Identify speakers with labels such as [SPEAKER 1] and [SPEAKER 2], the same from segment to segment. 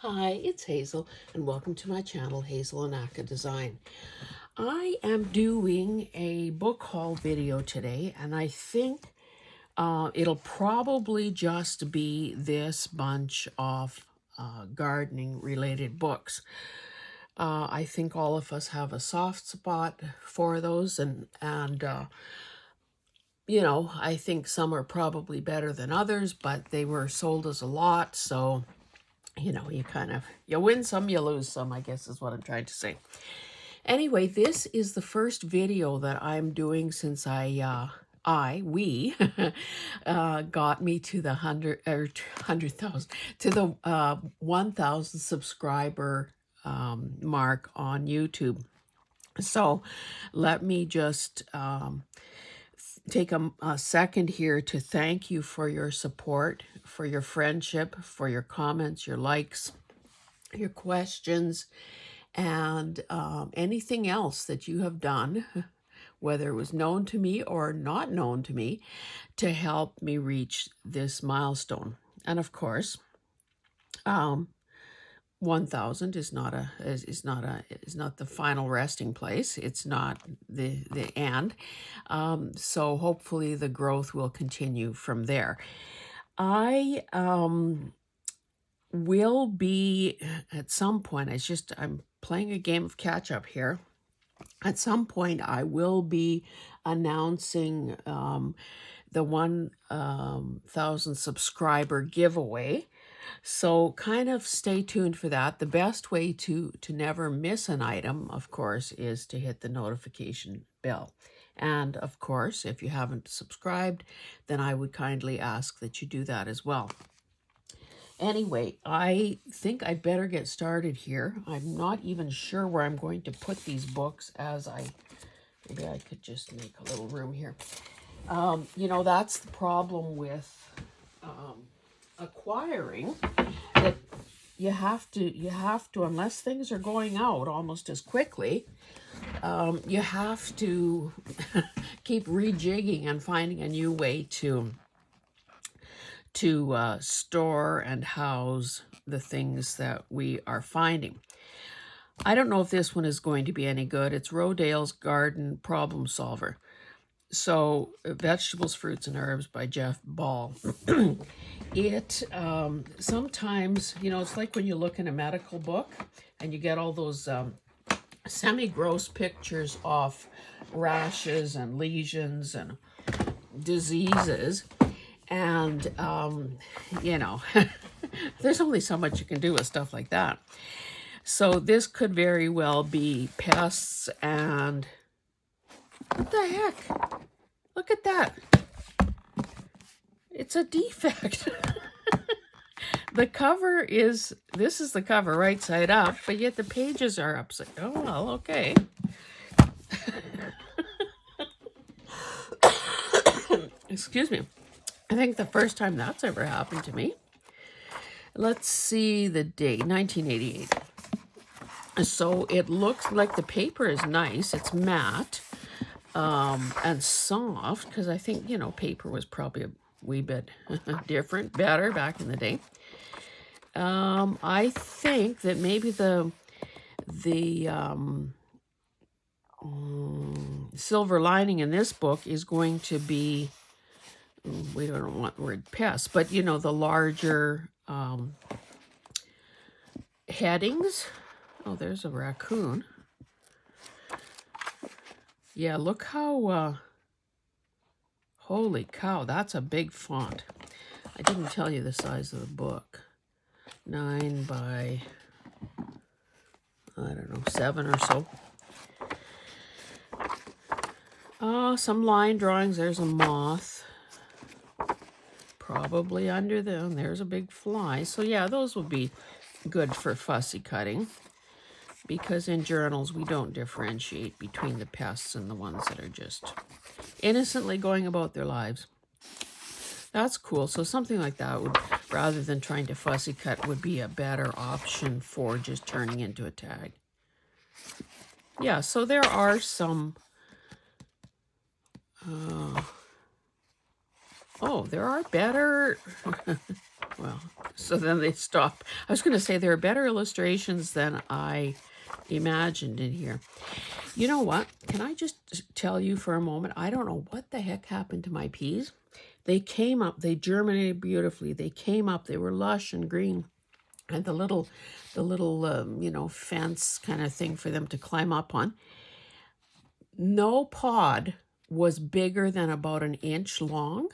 [SPEAKER 1] Hi, it's Hazel, and welcome to my channel, Hazel and Aka Design. I am doing a book haul video today, and I think it'll probably just be this bunch of gardening-related books. I think all of us have a soft spot for those, and you know, I think some are probably better than others, but they were sold as a lot, so you know, you win some, you lose some, I guess is what I'm trying to say. Anyway, this is the first video that I'm doing since we got me to the 100,000, to the 1,000 subscriber mark on YouTube. So let me just take a second here to thank you for your support, for your friendship, for your comments, your likes, your questions, and anything else that you have done, whether it was known to me or not known to me, to help me reach this milestone. And of course, 1,000 is not the final resting place. It's not the end. So hopefully the growth will continue from there. I will be at some point. I'm playing a game of catch up here. At some point, I will be announcing the 1,000 subscriber giveaway. So kind of stay tuned for that. The best way to never miss an item, of course, is to hit the notification bell. And of course, if you haven't subscribed, then I would kindly ask that you do that as well. Anyway, I think I better get started here. I'm not even sure where I'm going to put these books maybe I could just make a little room here. You know, that's the problem with acquiring, that you have to, unless things are going out almost as quickly, you have to keep rejigging and finding a new way to store and house the things that we are finding. I don't know if this one is going to be any good. It's Rodale's Garden Problem Solver. So, Vegetables, Fruits, and Herbs by Jeff Ball. It sometimes, you know, it's like when you look in a medical book and you get all those semi-gross pictures of rashes and lesions and diseases. And, you know, there's only so much you can do with stuff like that. So this could very well be pests and... What the heck? Look at that. It's a defect. The cover is... This is the cover right side up, but yet the pages are upside... Oh, well, okay. Excuse me. I think the first time that's ever happened to me. Let's see the date, 1988. So it looks like the paper is nice. It's matte and soft, because I think, you know, paper was probably a wee bit different, better back in the day. I think that maybe the silver lining in this book is going to be, we don't want the word pest, but you know, the larger headings. Oh, there's a raccoon. Yeah, look how, holy cow, that's a big font. I didn't tell you the size of the book. 9 by, I don't know, 7 or so. Some line drawings. There's a moth. Probably under them. There's a big fly. So yeah, those will be good for fussy cutting, because in journals we don't differentiate between the pests and the ones that are just innocently going about their lives. That's cool. So something like that would, rather than trying to fussy cut, would be a better option for just turning into a tag. Yeah, so there are some Oh, there are better, well, so then they stop. I was going to say there are better illustrations than I imagined in here. You know what? Can I just tell you for a moment? I don't know what the heck happened to my peas. They came up, they germinated beautifully. They came up, they were lush and green. And the little you know, fence kind of thing for them to climb up on. No pod was bigger than about an inch long.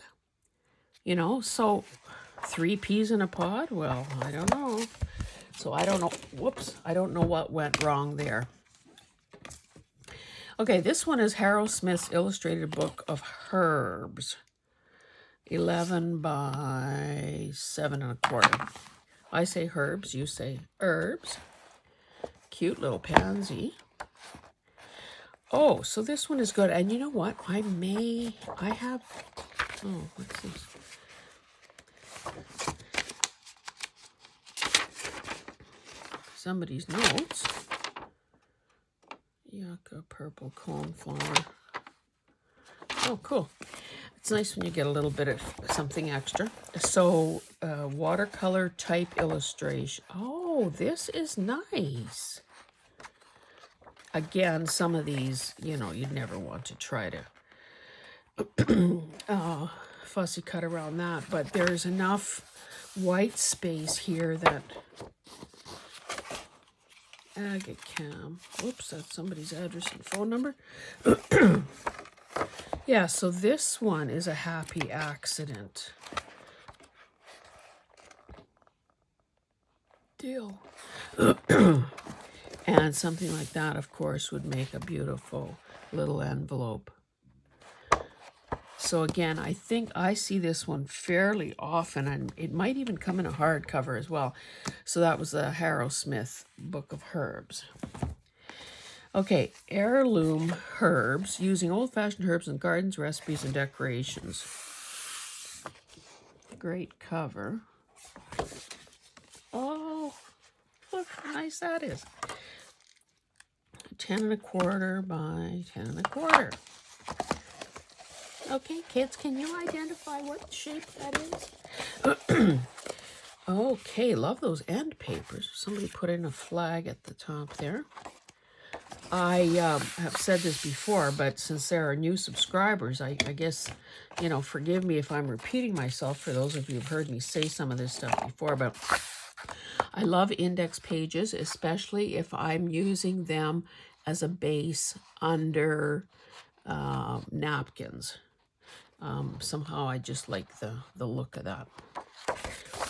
[SPEAKER 1] You know, so 3 peas in a pod? Well, I don't know. So I don't know. Whoops. I don't know what went wrong there. Okay, this one is Harrow Smith's Illustrated Book of Herbs. 11 by 7 1/4. I say herbs, you say herbs. Cute little pansy. Oh, so this one is good. And you know what? I have, oh, what's this? Somebody's notes. Yucca purple coneflower. Oh, cool. It's nice when you get a little bit of something extra. So, watercolor type illustration. Oh, this is nice. Again, some of these, you know, you'd never want to try to fussy cut around that, but there's enough white space here that agate cam. Oops, that's somebody's address and phone number. Yeah, so this one is a happy accident. Deal. And something like that, of course, would make a beautiful little envelope. So again, I think I see this one fairly often, and it might even come in a hardcover as well. So that was the Harrow Smith Book of Herbs. Okay, heirloom herbs, using old-fashioned herbs in gardens, recipes, and decorations. Great cover. Oh, look how nice that is. 10 1/4 by 10 1/4. Okay, kids, can you identify what shape that is? Okay, love those end papers. Somebody put in a flag at the top there. I have said this before, but since there are new subscribers, I guess, you know, forgive me if I'm repeating myself for those of you who've heard me say some of this stuff before, but I love index pages, especially if I'm using them as a base under napkins. Somehow I just like the look of that.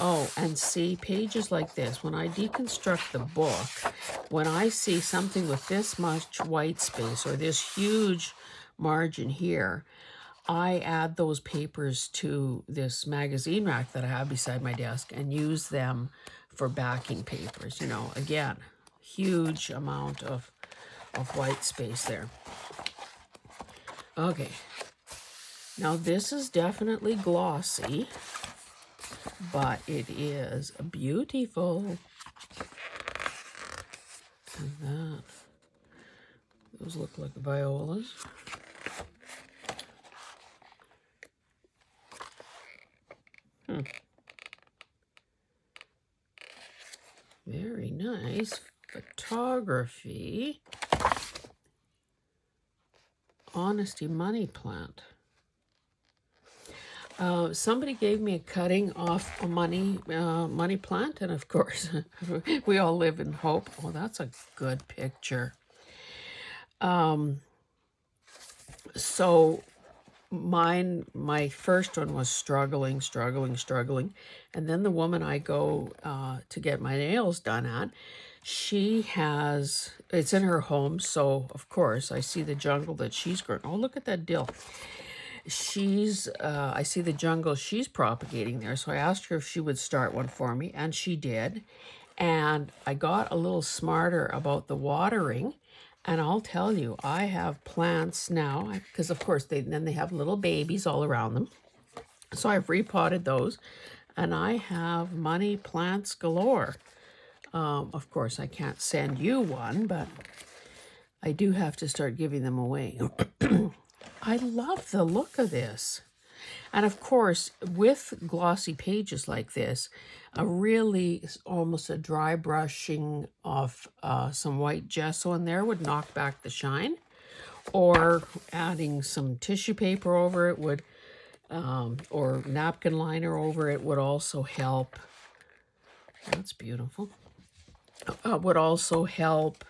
[SPEAKER 1] Oh, and see, pages like this, when I deconstruct the book, when I see something with this much white space or this huge margin here, I add those papers to this magazine rack that I have beside my desk and use them for backing papers. You know, again, huge amount of white space there. Okay. Now this is definitely glossy, but it is beautiful. And that, those look like violas. Very nice photography. Honesty money plant. Somebody gave me a cutting off a money plant, and of course, we all live in hope. Oh, that's a good picture. So my first one was struggling, and then the woman I go to get my nails done at, she has, it's in her home, so of course I see the jungle that she's growing. Oh, look at that dill. I see the jungle she's propagating there. So I asked her if she would start one for me, and she did. And I got a little smarter about the watering. And I'll tell you, I have plants now, because of course they have little babies all around them. So I've repotted those, and I have money plants galore. Of course, I can't send you one, but I do have to start giving them away. I love the look of this. And of course, with glossy pages like this, a really almost a dry brushing of some white gesso in there would knock back the shine, or adding some tissue paper over it would, or napkin liner over it would also help. That's beautiful. Would also help.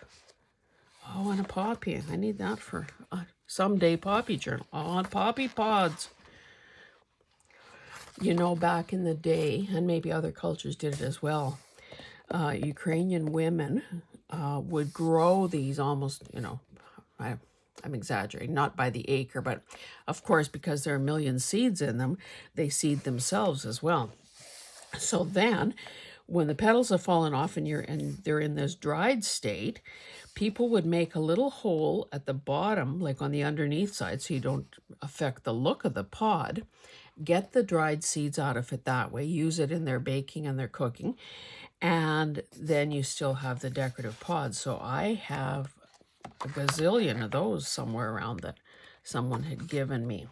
[SPEAKER 1] Oh, and a poppy. I need that for someday poppy journal. Oh, poppy pods. You know, back in the day, and maybe other cultures did it as well, Ukrainian women would grow these almost, you know, I'm exaggerating, not by the acre, but of course, because there are a million seeds in them, they seed themselves as well. So then, when the petals have fallen off and they're in this dried state, people would make a little hole at the bottom, like on the underneath side, so you don't affect the look of the pod. Get the dried seeds out of it that way, use it in their baking and their cooking, and then you still have the decorative pods. So I have a gazillion of those somewhere around that someone had given me.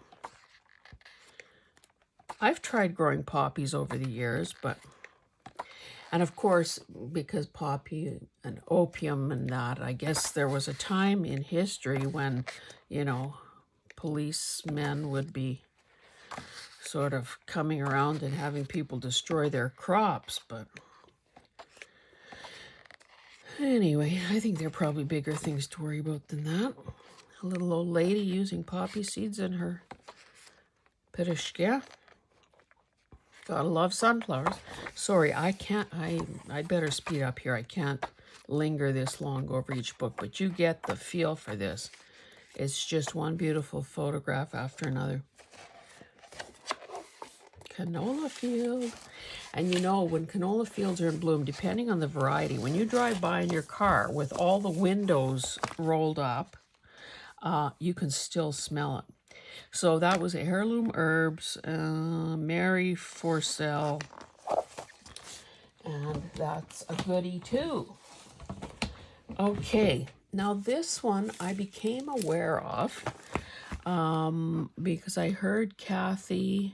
[SPEAKER 1] I've tried growing poppies over the years, and of course, because poppy and opium and that, I guess there was a time in history when, you know, policemen would be sort of coming around and having people destroy their crops, but anyway, I think there are probably bigger things to worry about than that. A little old lady using poppy seeds in her pyrishka. Gotta love sunflowers. Sorry, I'd better speed up here. I can't linger this long over each book, but you get the feel for this. It's just one beautiful photograph after another. Canola field. And you know, when canola fields are in bloom, depending on the variety, when you drive by in your car with all the windows rolled up, you can still smell it. So that was Heirloom Herbs, Mary Forcell, and that's a goodie too. Okay, now this one I became aware of because I heard Kathy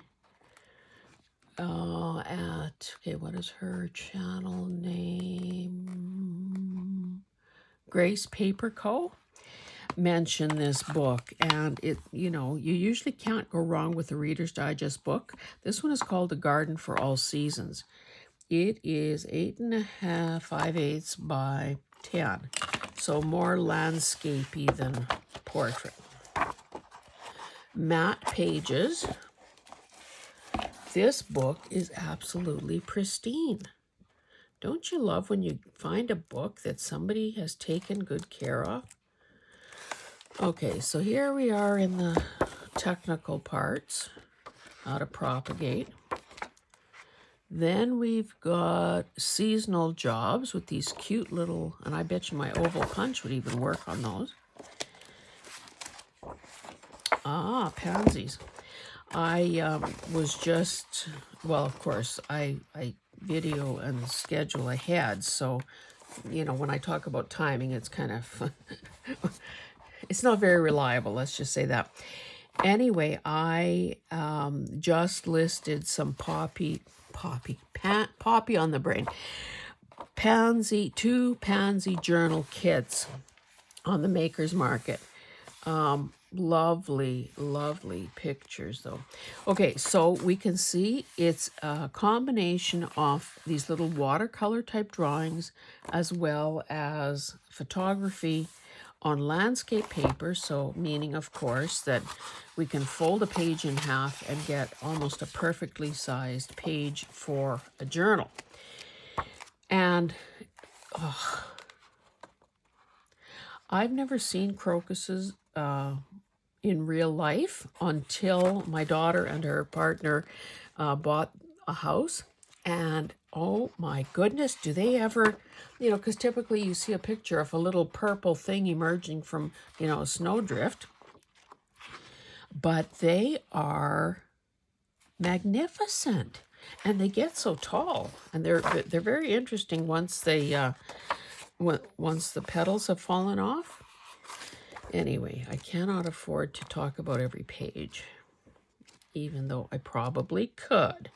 [SPEAKER 1] okay, what is her channel name? Grace Paper Co. mention this book, and it, you know, you usually can't go wrong with a Reader's Digest book. This one is called A Garden for All Seasons. It is 8.5 5/8 by 10, so more landscapey than portrait. Matte pages. This book is absolutely pristine. Don't you love when you find a book that somebody has taken good care of? Okay, so here we are in the technical parts, how to propagate. Then we've got seasonal jobs with these cute little, and I bet you my oval punch would even work on those. Pansies. I was just, well, of course, I video and schedule ahead, so, you know, when I talk about timing, it's kind of, it's not very reliable, let's just say that. Anyway, I just listed some poppy on the brain. Two pansy journal kits on the Maker's Market. Lovely, lovely pictures though. Okay, so we can see it's a combination of these little watercolor type drawings as well as photography on landscape paper, so meaning of course that we can fold a page in half and get almost a perfectly sized page for a journal. And I've never seen crocuses in real life until my daughter and her partner bought a house. And oh my goodness, do they ever, you know, because typically you see a picture of a little purple thing emerging from, you know, a snowdrift. But they are magnificent, and they get so tall, and they're very interesting once they once the petals have fallen off. Anyway, I cannot afford to talk about every page. even though I probably could.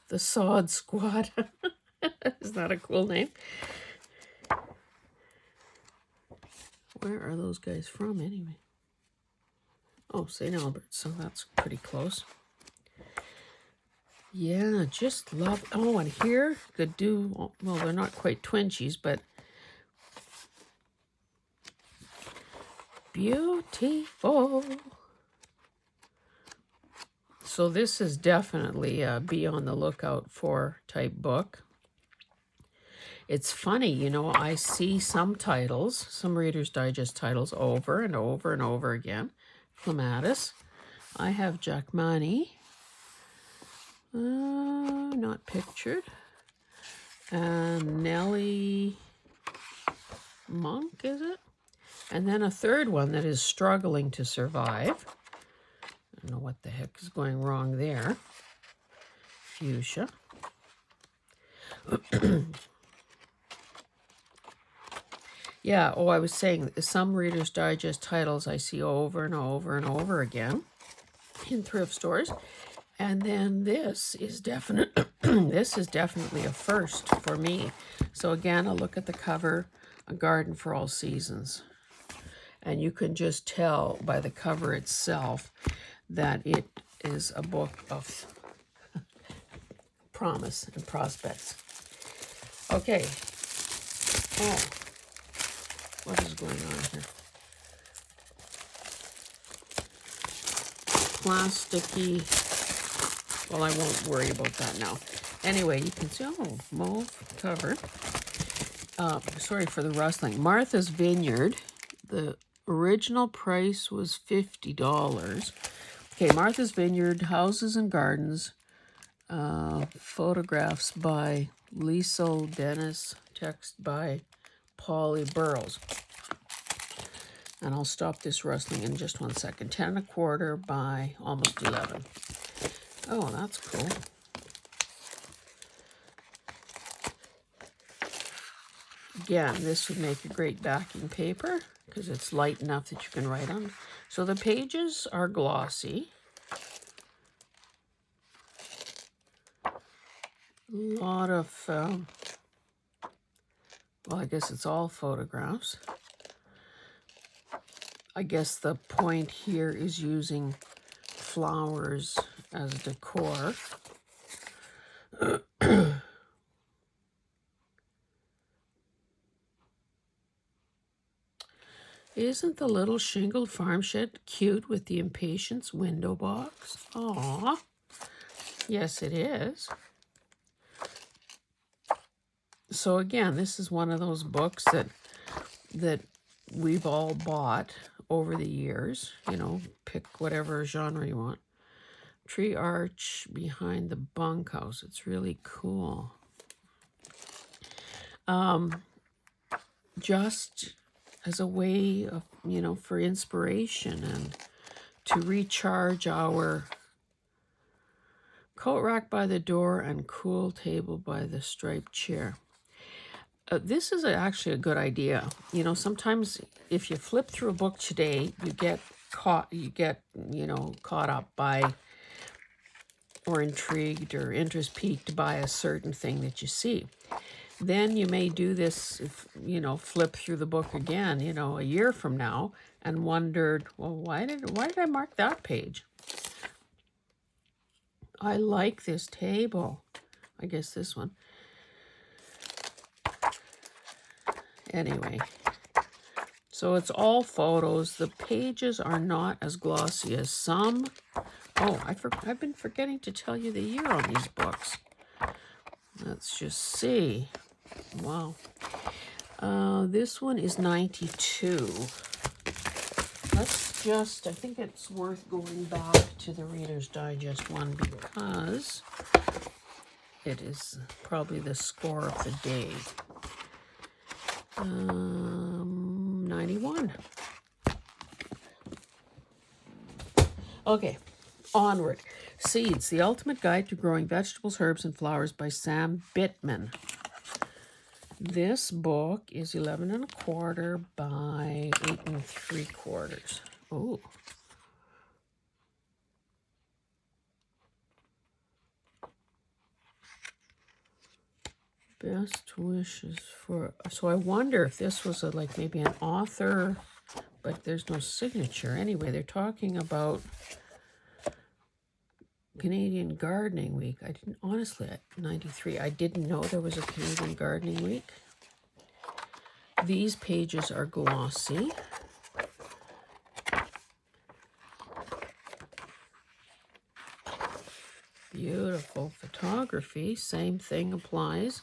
[SPEAKER 1] The Sod Squad. Is that a cool name? Where are those guys from anyway? Oh, St. Albert, so that's pretty close. Yeah, just love. Oh, and here could do, well, they're not quite Twinchies, but beautiful. So this is definitely a be on the lookout for type book. It's funny, you know, I see some titles, some Reader's Digest titles over and over and over again. Clematis. I have Jackmani. Not pictured. And Nellie Monk, is it? And then a third one that is struggling to survive. I don't know what the heck is going wrong there. Fuchsia. Yeah, oh, I was saying some Reader's Digest titles I see over and over and over again in thrift stores. And then this is this is definitely a first for me. So again, a look at the cover, A Garden for All Seasons. And you can just tell by the cover itself that it is a book of promise and prospects. Okay. Oh, what is going on here? Plasticky. Well, I won't worry about that now. Anyway, you can see, oh, mauve cover. Sorry for the rustling. Martha's Vineyard. The original price was $50. Okay, Martha's Vineyard, Houses and Gardens. Photographs by Liesl Dennis. Text by Polly Burrows. And I'll stop this rustling in just 1 second. 10 1/4 by almost 11. Oh, that's cool. Again, this would make a great backing paper because it's light enough that you can write on. So the pages are glossy. A lot of, well, I guess it's all photographs. I guess the point here is using flowers as decor. Isn't the little shingled farm shed cute with the Impatience window box? Aw. Yes, it is. So again, this is one of those books that we've all bought over the years. You know, pick whatever genre you want. Tree arch behind the bunkhouse. It's really cool. Just as a way of, you know, for inspiration and to recharge our coat rack by the door and cool table by the striped chair. This is actually a good idea. You know, sometimes if you flip through a book today, you get caught up by or intrigued or interest piqued by a certain thing that you see. Then you may do this, you know, flip through the book again, you know, a year from now and wondered, well, why did I mark that page? I like this table. I guess this one. Anyway, so it's all photos. The pages are not as glossy as some. Oh, I've been forgetting to tell you the year on these books. Let's just see. Wow. This one is 92. Let's just, I think it's worth going back to the Reader's Digest one because it is probably the score of the day. 91. Okay, onward. Seeds, The Ultimate Guide to Growing Vegetables, Herbs, and Flowers by Sam Bittman. This book is 11 1/4 by 8 3/4. Oh. Best wishes for, so I wonder if this was like maybe an author, but there's no signature. Anyway, they're talking about Canadian Gardening Week. I didn't, honestly, 93, I didn't know there was a Canadian Gardening Week. These pages are glossy. Beautiful photography, same thing applies.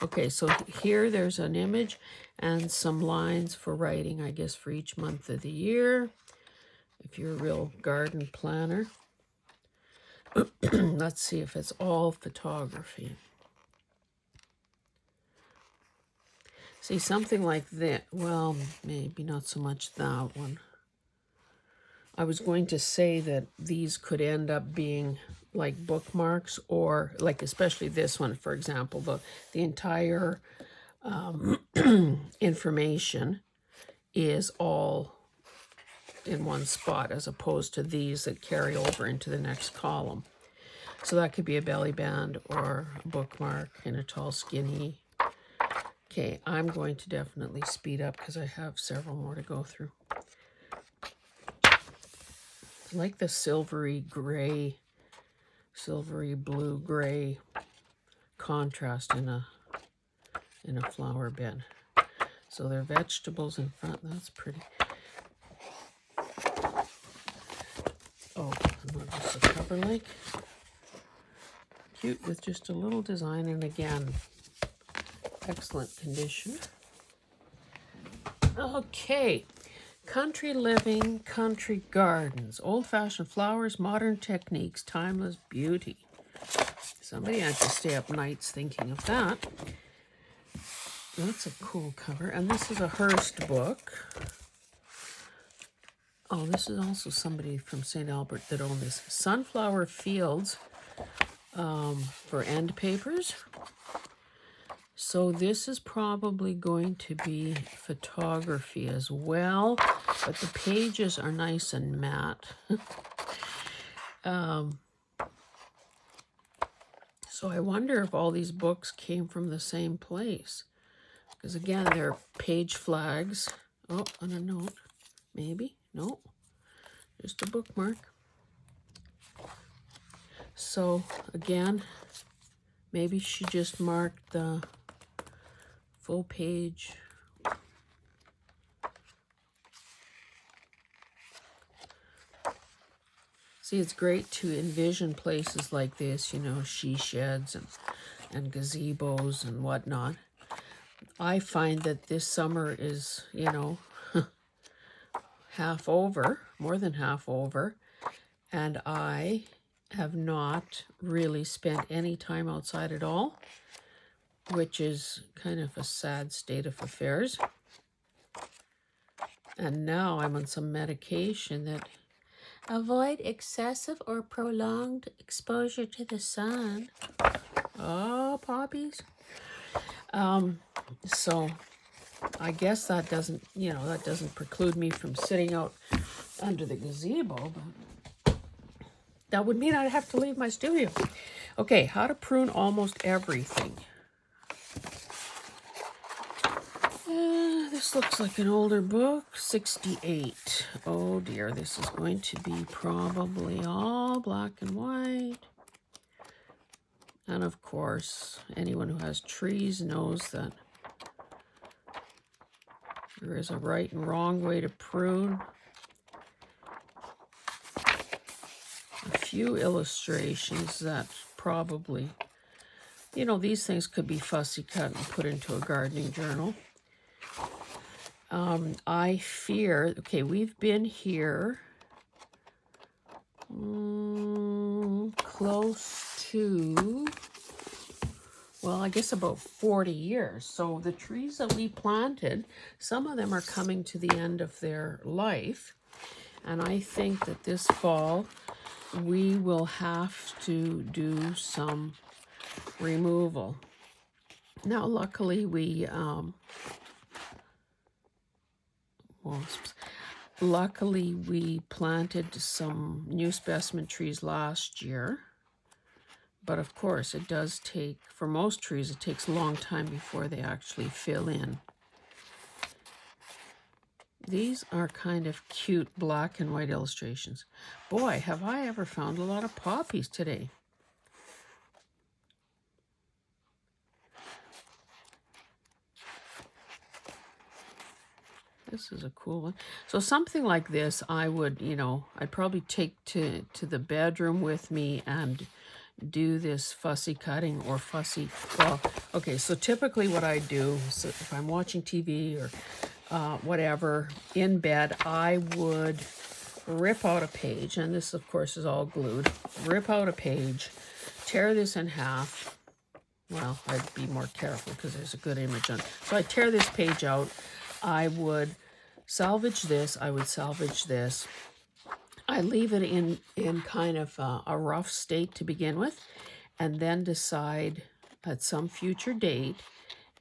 [SPEAKER 1] Okay, so here there's an image and some lines for writing, I guess, for each month of the year, if you're a real garden planner. Let's see if it's all photography. See, something like that, well, maybe not so much that one. I was going to say that these could end up being like bookmarks, or like especially this one, for example, the entire information is all in one spot, as opposed to these that carry over into the next column. So that could be a belly band or a bookmark in a tall skinny. Okay, I'm going to definitely speed up because I have several more to go through. I like the silvery gray, silvery blue gray contrast in a flower bin. So there are vegetables in front. That's pretty. Oh, and what does the cover like? Cute with just a little design, and again, excellent condition. Okay, country living, country gardens, old-fashioned flowers, modern techniques, timeless beauty. Somebody had to stay up nights thinking of that. That's a cool cover, and this is a Hearst book. Oh, this is also somebody from St. Albert that owned this. Sunflower Fields for end papers. So this is probably going to be photography as well, but the pages are nice and matte. So I wonder if all these books came from the same place. Because again, they're page flags. Oh, on a note. Maybe. No. Just a bookmark. So again, maybe she just marked the full page. See, it's great to envision places like this, you know, she sheds and gazebos and whatnot. I find that this summer is, you know, half over, more than half over, and I have not really spent any time outside at all, which is kind of a sad state of affairs. And now I'm on some medication that avoid excessive or prolonged exposure to the sun. Oh, poppies. So I guess that doesn't, you know, that doesn't preclude me from sitting out under the gazebo, but that would mean I'd have to leave my studio. Okay, how to prune almost everything. This looks like an older book, 68. Oh dear, this is going to be probably all black and white. And of course, anyone who has trees knows that there is a right and wrong way to prune. A few illustrations that probably, you know, these things could be fussy cut and put into a gardening journal. I fear, okay, we've been here close to, well, I guess about 40 years. So the trees that we planted, some of them are coming to the end of their life. And I think that this fall, we will have to do some removal. Now, luckily, wasps. Luckily, we planted some new specimen trees last year. But of course, it does take, for most trees, it takes a long time before they actually fill in. These are kind of cute black and white illustrations. Boy, have I ever found a lot of poppies today. This is a cool one. So something like this, I would, I'd probably take to the bedroom with me and do this fussy cutting or fussy, well, okay, so typically what I do, so if I'm watching TV or whatever, in bed, I would rip out a page, and this, of course, is all glued. Rip out a page, tear this in half. Well, I'd be more careful because there's a good image on it. So I tear this page out. I would salvage this. I would salvage this. I leave it in kind of a rough state to begin with, and then decide at some future date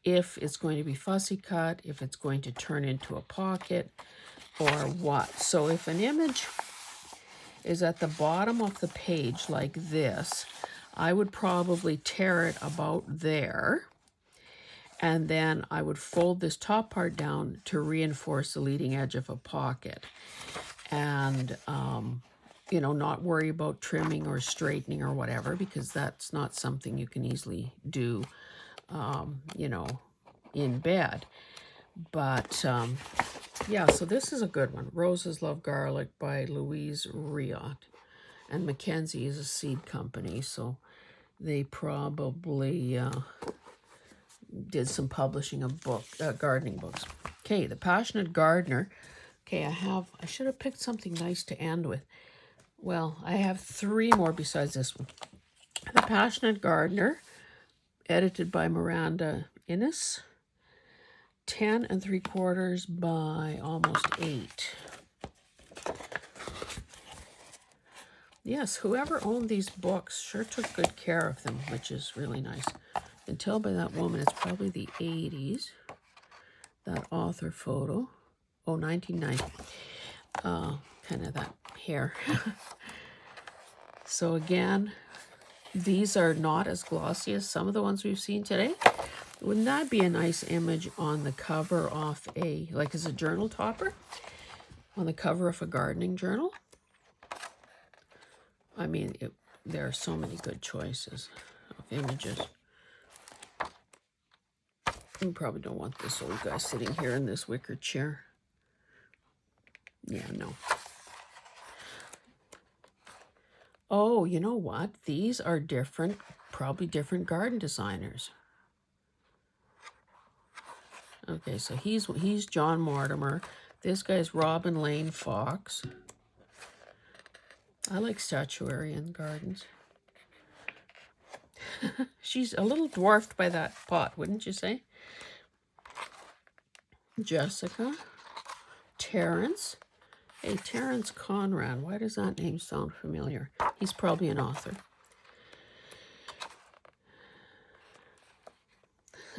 [SPEAKER 1] if it's going to be fussy cut, if it's going to turn into a pocket, or what. So if an image is at the bottom of the page like this, I would probably tear it about there, and then I would fold this top part down to reinforce the leading edge of a pocket. And, not worry about trimming or straightening or whatever, because that's not something you can easily do, in bed. But, yeah, so this is a good one. Roses Love Garlic by Louise Riot. And Mackenzie is a seed company, so they probably did some publishing of gardening books. Okay, The Passionate Gardener. Okay, I should have picked something nice to end with. Well, I have 3 more besides this one. The Passionate Gardener, edited by Miranda Innes. 10 3/4 by almost 8. Yes, whoever owned these books sure took good care of them, which is really nice. You can tell by that woman, it's probably the 80s. That author photo. Oh, 1990. Kind of that hair. So again, these are not as glossy as some of the ones we've seen today. Wouldn't that be a nice image on the cover of as a journal topper? On the cover of a gardening journal? I mean, there are so many good choices of images. You probably don't want this old guy sitting here in this wicker chair. Yeah, no. Oh, you know what? These are different, probably different garden designers. Okay, so he's John Mortimer. This guy's Robin Lane Fox. I like statuary in gardens. She's a little dwarfed by that pot, wouldn't you say? Jessica. Terrence. Hey, Terrence Conrad. Why does that name sound familiar? He's probably an author.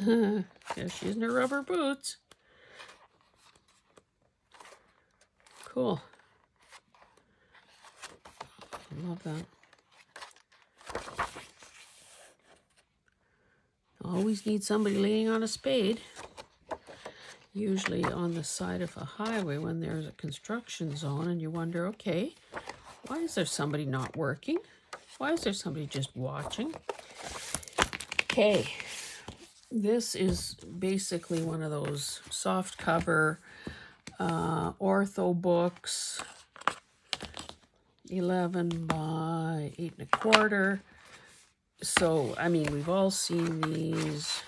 [SPEAKER 1] Yeah, she's in her rubber boots. Cool. I love that. Always need somebody leaning on a spade. Usually on the side of a highway when there's a construction zone and you wonder, okay, why is there somebody not working? Why is there somebody just watching? Okay, this is basically one of those soft cover ortho books, 11 by 8 1/4. So, I mean, we've all seen these.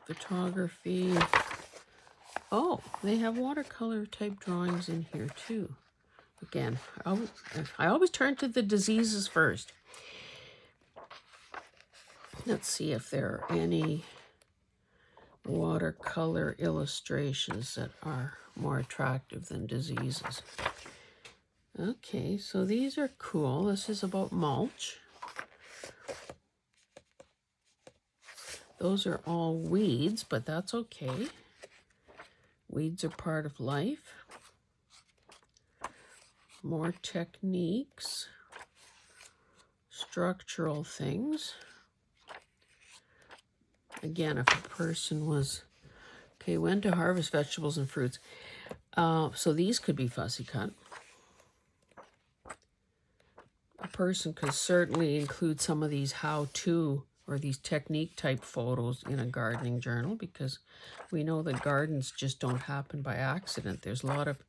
[SPEAKER 1] Photography. Oh, they have watercolor type drawings in here too. Again, I always turn to the diseases first. Let's see if there are any watercolor illustrations that are more attractive than diseases. Okay, so these are cool. This is about mulch. Those are all weeds, but that's okay. Weeds are part of life. More techniques. Structural things. Again, if a person was, okay, when to harvest vegetables and fruits. So these could be fussy cut. A person could certainly include some of these how-to or these technique type photos in a gardening journal, because we know that gardens just don't happen by accident. There's a lot of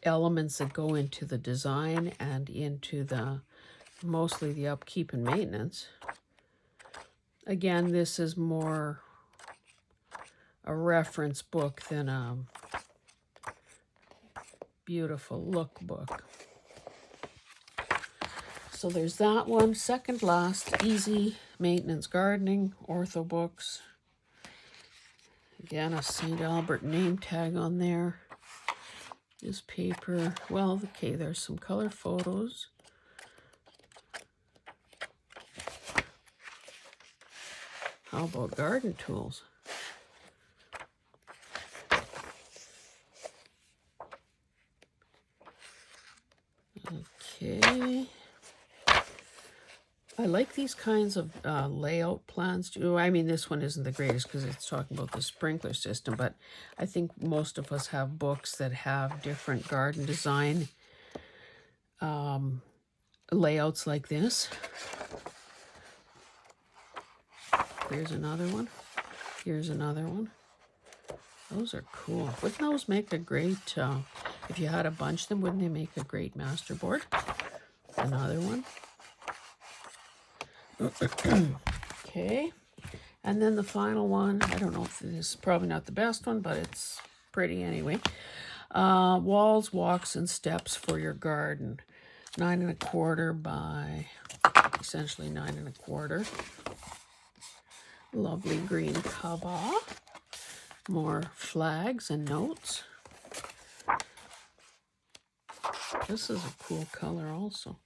[SPEAKER 1] elements that go into the design and into the mostly the upkeep and maintenance. Again, this is more a reference book than a beautiful lookbook. So there's that one. Second last, easy maintenance gardening, ortho books. Again, a St. Albert name tag on there. This paper, well, okay, there's some color photos. How about garden tools? Okay. I like these kinds of layout plans too. I mean, this one isn't the greatest because it's talking about the sprinkler system, but I think most of us have books that have different garden design layouts like this. Here's another one. Here's another one. Those are cool. Wouldn't those make a great, if you had a bunch of them, wouldn't they make a great master board? Another one. Okay. And then the final one, I don't know if this is probably not the best one, but it's pretty anyway. Walls, walks, and steps for your garden. 9 1/4 by essentially 9 1/4. Lovely green cover. More flags and notes. This is a cool color also.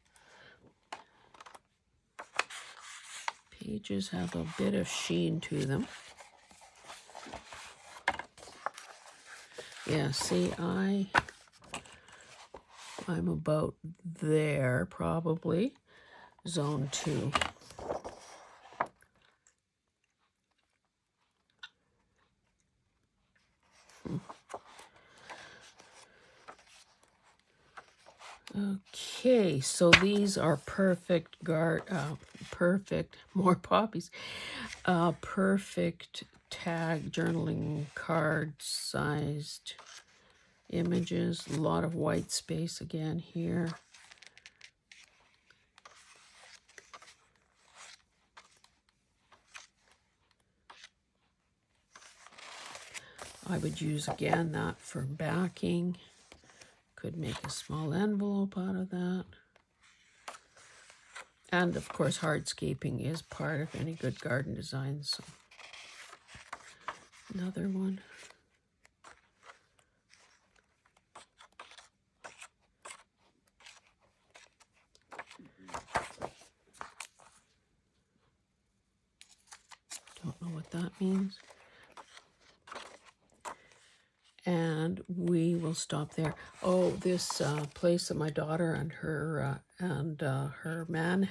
[SPEAKER 1] Pages have a bit of sheen to them. Yeah, see, I'm about there, probably. Zone 2. Okay, so these are perfect perfect, more poppies. Perfect tag journaling card sized images. A lot of white space again here. I would use again that for backing. Could make a small envelope out of that. And of course, hardscaping is part of any good garden design. So another one. Don't know what that means. And we will stop there. Oh, this place that my daughter and her man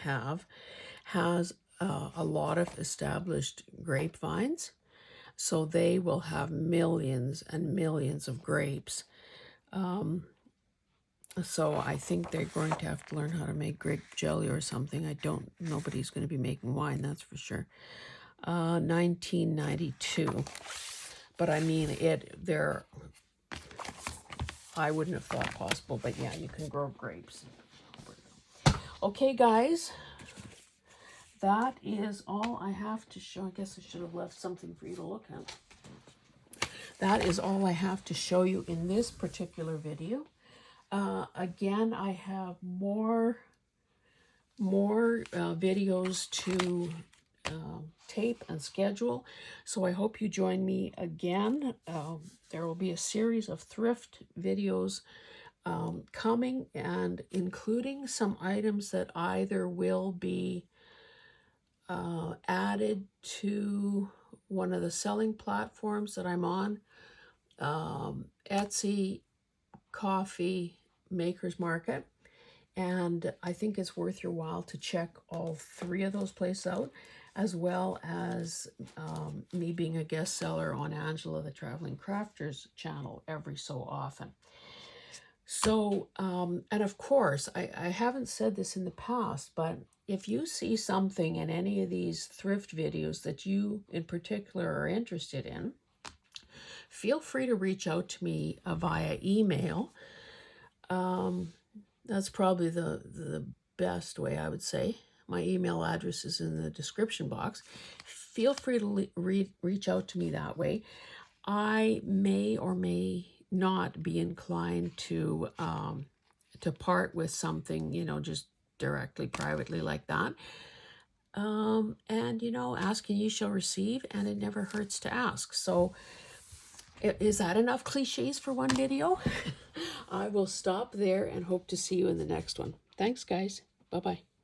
[SPEAKER 1] has a lot of established grapevines. So they will have millions and millions of grapes. So I think they're going to have to learn how to make grape jelly or something. Nobody's going to be making wine, that's for sure. 1992. But I mean, I wouldn't have thought possible, but yeah, you can grow grapes. Okay, guys, that is all I have to show. I guess I should have left something for you to look at. That is all I have to show you in this particular video. Again, I have more videos to tape and schedule, so I hope you join me again. There will be a series of thrift videos coming, and including some items that either will be added to one of the selling platforms that I'm on, Etsy, Coffee, Maker's Market. And I think it's worth your while to check all three of those places out, as well as me being a guest seller on Angela the Traveling Crafter's channel every so often. So, and of course, I haven't said this in the past, but if you see something in any of these thrift videos that you in particular are interested in, feel free to reach out to me via email. That's probably the best way, I would say. My email address is in the description box. Feel free to reach out to me that way. I may or may not be inclined to part with something, you know, just directly, privately like that. And, you know, ask and you shall receive, and it never hurts to ask. So is that enough cliches for one video? I will stop there and hope to see you in the next one. Thanks, guys. Bye-bye.